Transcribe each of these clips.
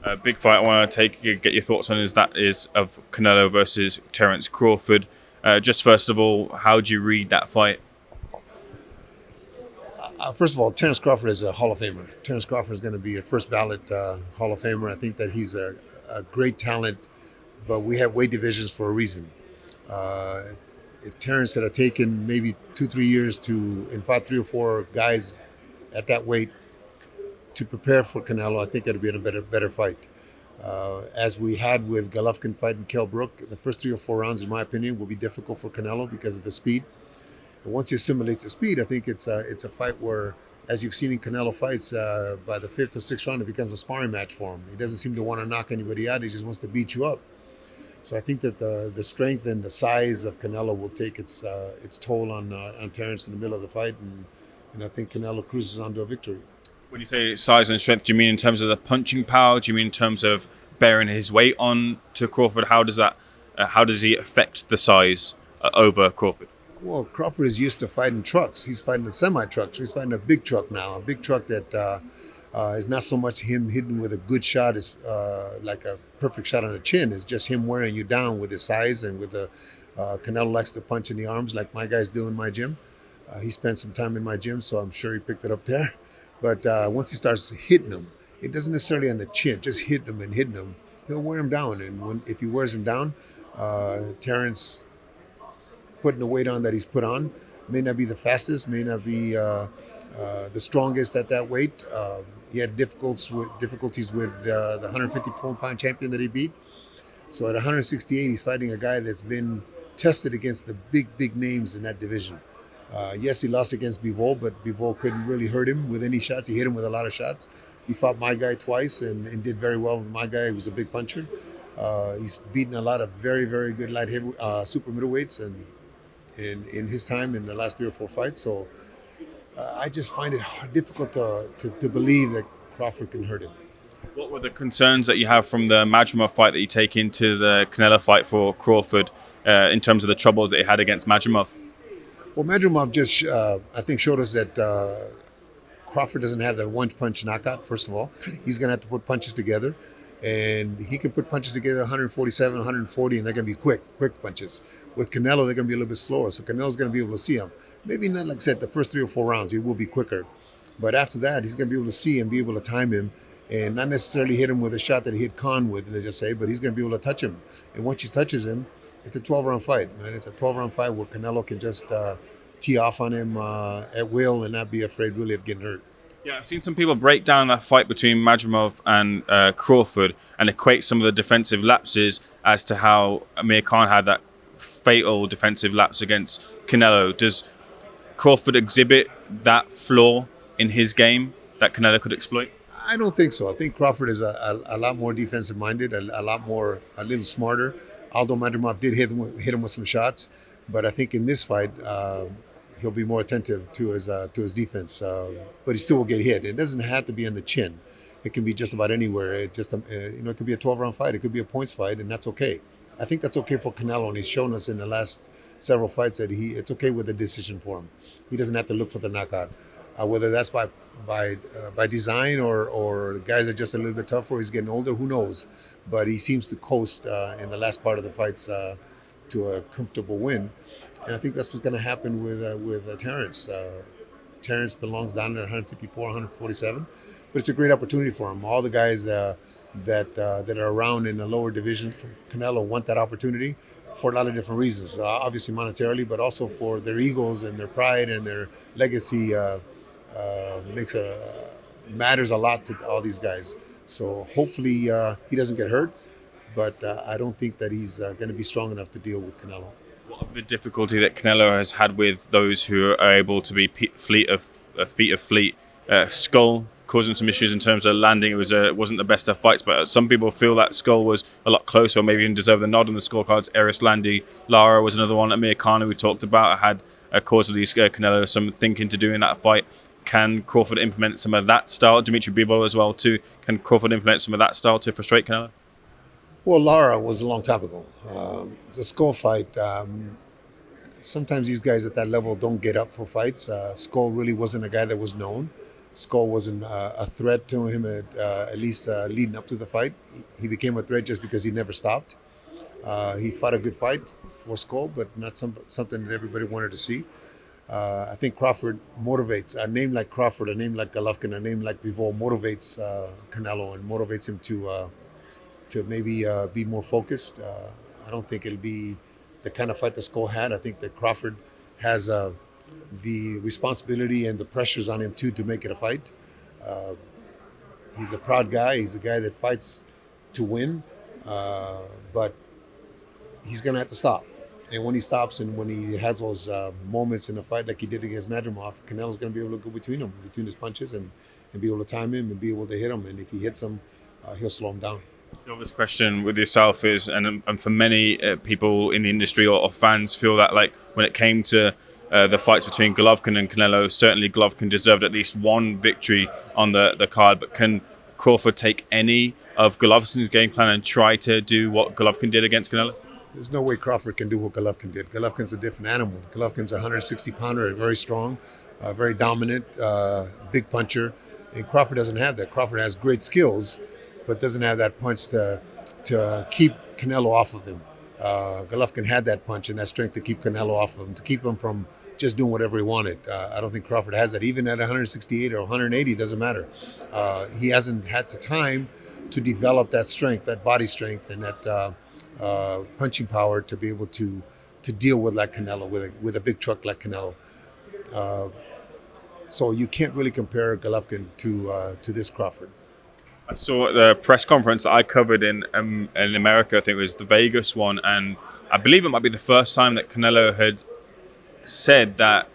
A big fight I want to get your thoughts on is of Canelo versus Terence Crawford. Just first of all, how do you read that fight? First of all, Terence Crawford is a Hall of Famer. Terence Crawford is going to be a first ballot Hall of Famer. I think that he's a great talent, but we have weight divisions for a reason. Uh, if Terence had taken maybe 2, 3 years and fought 3 or 4 guys at that weight to prepare for Canelo, I think it'd be a better fight. As we had with Golovkin fighting Kell Brook, the first 3 or 4 rounds, in my opinion, will be difficult for Canelo because of the speed. And once he assimilates the speed, I think it's a fight where, as you've seen in Canelo fights, by the 5th or 6th round, it becomes a sparring match for him. He doesn't seem to want to knock anybody out. He just wants to beat you up. So I think that the strength and the size of Canelo will take its toll on Terence in the middle of the fight, and I think Canelo cruises onto a victory. When you say size and strength, do you mean in terms of the punching power? Do you mean in terms of bearing his weight on to Crawford? How does that? How does he affect the size over Crawford? Well, Crawford is used to fighting trucks. He's fighting a semi-truck. So he's fighting a big truck now. A big truck that is not so much him hitting with a good shot as like a perfect shot on the chin. It's just him wearing you down with his size and with the Canelo likes to punch in the arms like my guys do in my gym. He spent some time in my gym, so I'm sure he picked it up there. But once he starts hitting him, it doesn't necessarily on the chin, just hitting him and hitting him. He'll wear him down. And if he wears him down, Terence putting the weight on that he's put on may not be the fastest, may not be the strongest at that weight. He had difficulties with the 154-pound champion that he beat. So at 168, he's fighting a guy that's been tested against the big names in that division. Yes, he lost against Bivol, but Bivol couldn't really hurt him with any shots. He hit him with a lot of shots. He fought my guy twice and did very well with my guy, who was a big puncher. He's beaten a lot of very good light heavy, super middleweights and in his time in the last 3 or 4 fights. So I just find it difficult to believe that Crawford can hurt him. What were the concerns that you have from the Majimov fight that you take into the Canelo fight for Crawford in terms of the troubles that he had against Majimov? Well, Majimov just, I think, showed us that Crawford doesn't have that one-punch knockout, first of all. He's going to have to put punches together. And he can put punches together 147, 140, and they're going to be quick punches. With Canelo, they're going to be a little bit slower. So Canelo's going to be able to see him. Maybe not, like I said, the first 3 or 4 rounds, he will be quicker. But after that, he's going to be able to see and be able to time him and not necessarily hit him with a shot that he hit Khan with, let's just say, but he's going to be able to touch him. And once he touches him, it's a 12-round fight, man. It's a 12-round fight where Canelo can just tee off on him at will and not be afraid really of getting hurt. Yeah, I've seen some people break down that fight between Majimov and Crawford and equate some of the defensive lapses as to how Amir Khan had that fatal defensive lapse against Canelo. Does Crawford exhibit that flaw in his game that Canelo could exploit? I don't think so. I think Crawford is a lot more defensive-minded, a little smarter. Although Majimov did hit him with some shots, but I think in this fight he'll be more attentive to his defense. But he still will get hit. It doesn't have to be on the chin. It can be just about anywhere. It just it could be a 12-round fight. It could be a points fight, and that's okay. I think that's okay for Canelo, and he's shown us in the last several fights that it's okay with the decision for him. He doesn't have to look for the knockout. Whether that's by design or the guys are just a little bit tougher, he's getting older, who knows? But he seems to coast in the last part of the fights to a comfortable win. And I think that's what's going to happen with Terence. Terence belongs down at 154, 147, but it's a great opportunity for him. All the guys that are around in the lower divisions from Canelo want that opportunity for a lot of different reasons. Obviously monetarily, but also for their egos and their pride and their legacy. Matters a lot to all these guys. So hopefully he doesn't get hurt, but I don't think that he's going to be strong enough to deal with Canelo. What of the difficulty that Canelo has had with those who are able to be feet of fleet? Skull causing some issues in terms of landing. It wasn't the best of fights, but some people feel that Skull was a lot closer, or maybe even deserved the nod on the scorecards. Eris Landy, Lara was another one. Amir Khan, we talked about, had caused at least Canelo some thinking to do in that fight. Can Crawford implement some of that style? Dimitri Bivol as well too. Can Crawford implement some of that style to frustrate Canelo? Well, Lara was a long time ago. It's a Skull fight. Sometimes these guys at that level don't get up for fights. Skull really wasn't a guy that was known. Skull wasn't a threat to him at least leading up to the fight. He became a threat just because he never stopped. He fought a good fight for Skull, but not something that everybody wanted to see. I think Crawford motivates. A name like Crawford, a name like Golovkin, a name like Bivol motivates Canelo and motivates him to maybe be more focused. I don't think it'll be the kind of fight that Skull had. I think that Crawford has the responsibility and the pressures on him too to make it a fight. He's a proud guy. He's a guy that fights to win, but he's gonna have to stop. And when he stops and when he has those moments in a fight like he did against Majimov, Canelo's going to be able to go between his punches and be able to time him and be able to hit him. And if he hits him, he'll slow him down. The obvious question with yourself is, and for many people in the industry or fans feel that like when it came to the fights between Golovkin and Canelo, certainly Golovkin deserved at least one victory on the card. But can Crawford take any of Golovkin's game plan and try to do what Golovkin did against Canelo? There's no way Crawford can do what Golovkin did. Golovkin's a different animal. Golovkin's a 160-pounder, very strong, very dominant, big puncher. And Crawford doesn't have that. Crawford has great skills, but doesn't have that punch to keep Canelo off of him. Golovkin had that punch and that strength to keep Canelo off of him, to keep him from just doing whatever he wanted. I don't think Crawford has that. Even at 168 or 180, it doesn't matter. He hasn't had the time to develop that strength, that body strength, and that punching power to be able to deal with like Canelo, with a big truck like Canelo. So you can't really compare Golovkin to this Crawford. I saw at the press conference that I covered in America, I think it was the Vegas one, and I believe it might be the first time that Canelo had said that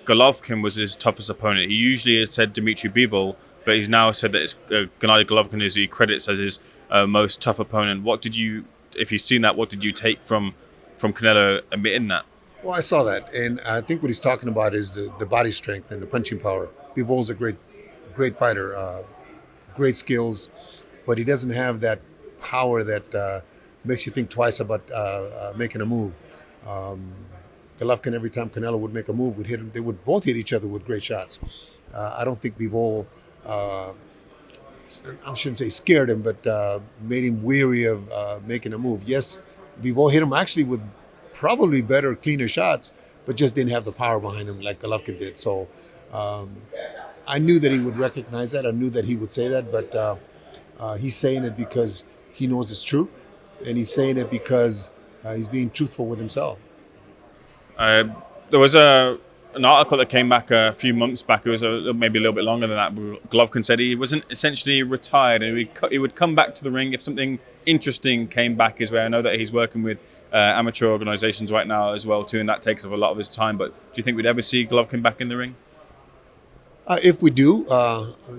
Golovkin was his toughest opponent. He usually had said Dmitry Bivol, but he's now said that it's Gennadiy Golovkin who he credits as his most tough opponent. If you've seen that, what did you take from Canelo admitting that? Well, I saw that, and I think what he's talking about is the body strength and the punching power. Bivol's a great fighter, great skills, but he doesn't have that power that makes you think twice about making a move. Golovkin, every time Canelo would make a move, would hit him. They would both hit each other with great shots. I don't think Bivol, I shouldn't say scared him, but made him weary of making a move. Yes, Bivol hit him actually with probably better, cleaner shots, but just didn't have the power behind him like Golovkin did. So I knew that he would recognize that. I knew that he would say that, but he's saying it because he knows it's true, and he's saying it because he's being truthful with himself. There was an article that came back a few months back. It was maybe a little bit longer than that. Golovkin said he wasn't essentially retired, and he would come back to the ring if something interesting came back his way. I know that he's working with amateur organisations right now as well too, and that takes up a lot of his time. But do you think we'd ever see Golovkin back in the ring? If we do,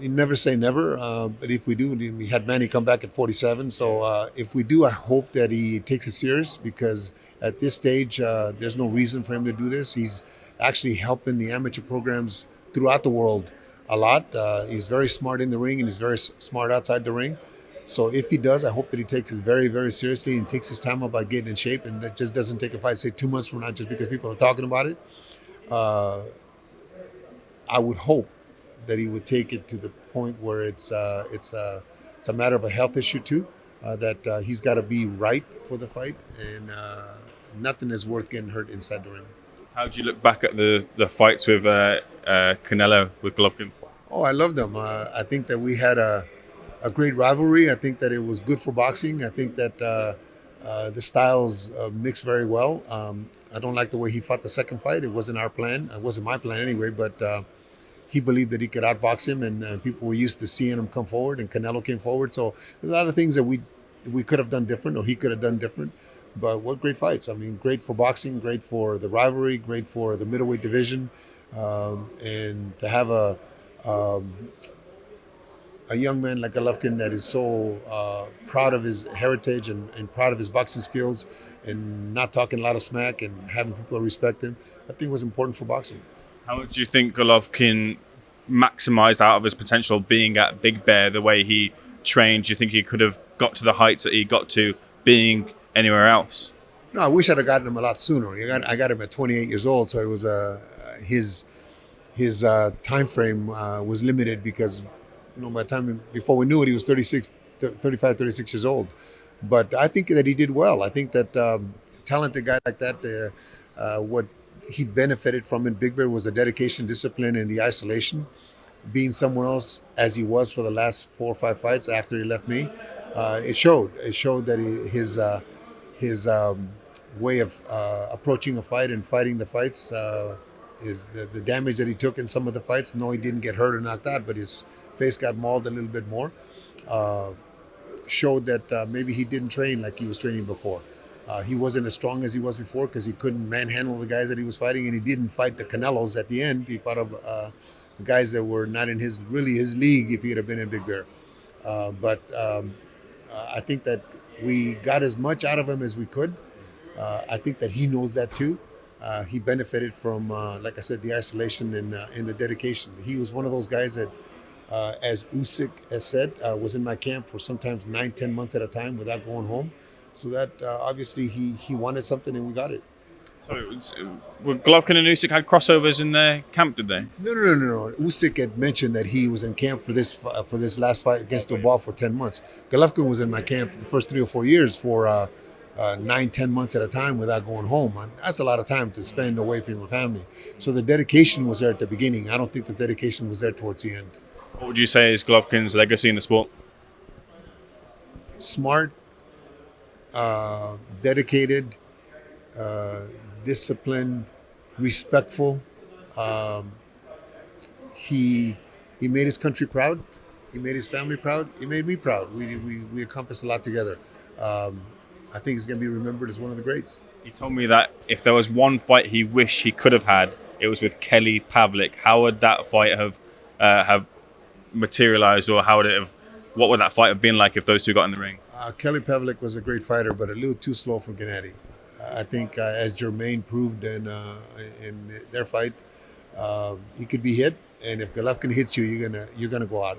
you never say never, but if we do, we had Manny come back at 47. So if we do, I hope that he takes it serious, because at this stage, there's no reason for him to do this. He's actually helping the amateur programs throughout the world a lot. He's very smart in the ring, and he's very smart outside the ring. So if he does, I hope that he takes it very, very seriously and takes his time about getting in shape, and that just doesn't take a fight, say 2 months from now, just because people are talking about it. I would hope that he would take it to the point where it's a matter of a health issue too, that he's got to be right for the fight, and nothing is worth getting hurt inside the ring. How do you look back at the fights with Canelo, with Golovkin? Oh, I loved them. I think that we had a great rivalry. I think that it was good for boxing. I think that the styles mix very well. I don't like the way he fought the second fight. It wasn't our plan. It wasn't my plan anyway, but he believed that he could outbox him, and people were used to seeing him come forward, and Canelo came forward. So there's a lot of things that we could have done different, or he could have done different. But what great fights. I mean, great for boxing, great for the rivalry, great for the middleweight division. And to have a young man like Golovkin that is so proud of his heritage and proud of his boxing skills, and not talking a lot of smack and having people respect him, I think was important for boxing. How much do you think Golovkin maximised out of his potential being at Big Bear the way he trained? Do you think he could have got to the heights that he got to being anywhere else? No, I wish I'd have gotten him a lot sooner. I got him at 28 years old, so it was his his time frame was limited because, by the time before we knew it, he was 35, 36 years old. But I think that he did well. I think that talented guy like that, what he benefited from in Big Bear was the dedication, discipline, and the isolation. Being somewhere else as he was for the last 4 or 5 fights after he left me, it showed. It showed that his way of approaching a fight and fighting the fights is the damage that he took in some of the fights. No, he didn't get hurt or knocked out, but his face got mauled a little bit more. Showed that maybe he didn't train like he was training before. He wasn't as strong as he was before because he couldn't manhandle the guys that he was fighting, and he didn't fight the Canelos at the end. He fought guys that were not in his league if he had been in Big Bear. But I think that we got as much out of him as we could. I think that he knows that too. He benefited from, like I said, the isolation and the dedication. He was one of those guys that, as Usyk has said, was in my camp for sometimes 9-10 months at a time without going home. So that obviously he wanted something and we got it. So, Golovkin and Usyk had crossovers in their camp, did they? No. Usyk had mentioned that he was in camp for this last fight against Dubois for 10 months. Golovkin was in my camp for the first 3 or 4 years for 9-10 months at a time without going home. And that's a lot of time to spend away from your family. So the dedication was there at the beginning. I don't think the dedication was there towards the end. What would you say is Golovkin's legacy in the sport? Smart, dedicated, disciplined, respectful. He made his country proud. He made his family proud. He made me proud. We accomplished a lot together. I think he's going to be remembered as one of the greats. He told me that if there was one fight he wished he could have had, it was with Kelly Pavick. How would that fight have materialized, or what would that fight have been like if those two got in the ring? Kelly Pavick was a great fighter, but a little too slow for Gennadiy. I think as Jermaine proved in their fight, he could be hit, and if Golovkin hits you, you're gonna go out.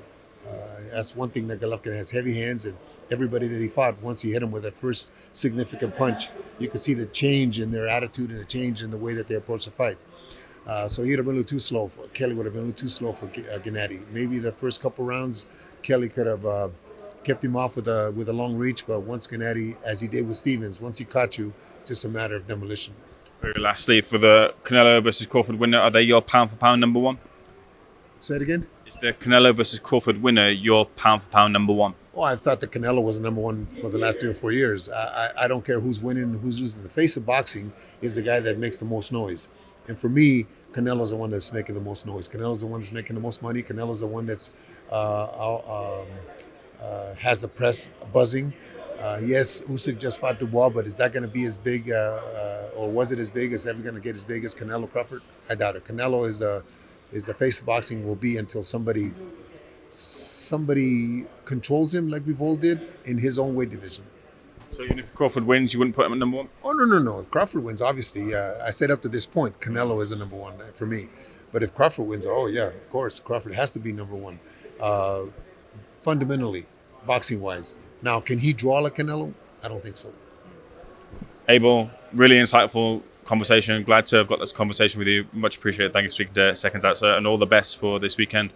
That's one thing that Golovkin has, heavy hands, and everybody that he fought, once he hit him with that first significant punch, you could see the change in their attitude and the change in the way that they approach the fight. So he'd have been a little too slow. Kelly would have been a little too slow for Gennadiy. Maybe the first couple rounds, Kelly could have kept him off with a long reach, but once Gennadiy, as he did with Stevens, once he caught you, it's just a matter of demolition. Very lastly, for the Canelo versus Crawford winner, are they your pound for pound number one? Say it again? Is the Canelo versus Crawford winner your pound for pound number one? Well, I've thought the Canelo was the number one for the last 3 or 4 years. I don't care who's winning and who's losing. The face of boxing is the guy that makes the most noise. And for me, Canelo's the one that's making the most noise. Canelo's the one that's making the most money. Canelo's the one that's has the press buzzing. Yes, Usyk just fought Dubois, but is that going to be as big, or was it as big as ever going to get as big as Canelo Crawford? I doubt it. Canelo is the face of boxing, will be until somebody controls him like Bivol did in his own weight division. So even if Crawford wins, you wouldn't put him at number one? Oh, no. If Crawford wins, obviously, I said up to this point, Canelo is the number one for me. But if Crawford wins, oh yeah, of course, Crawford has to be number one. Fundamentally, boxing-wise. Now, can he draw like Canelo? I don't think so. Abel, really insightful conversation. Glad to have got this conversation with you. Much appreciated. Thank you for speaking to Seconds Out, sir, and all the best for this weekend.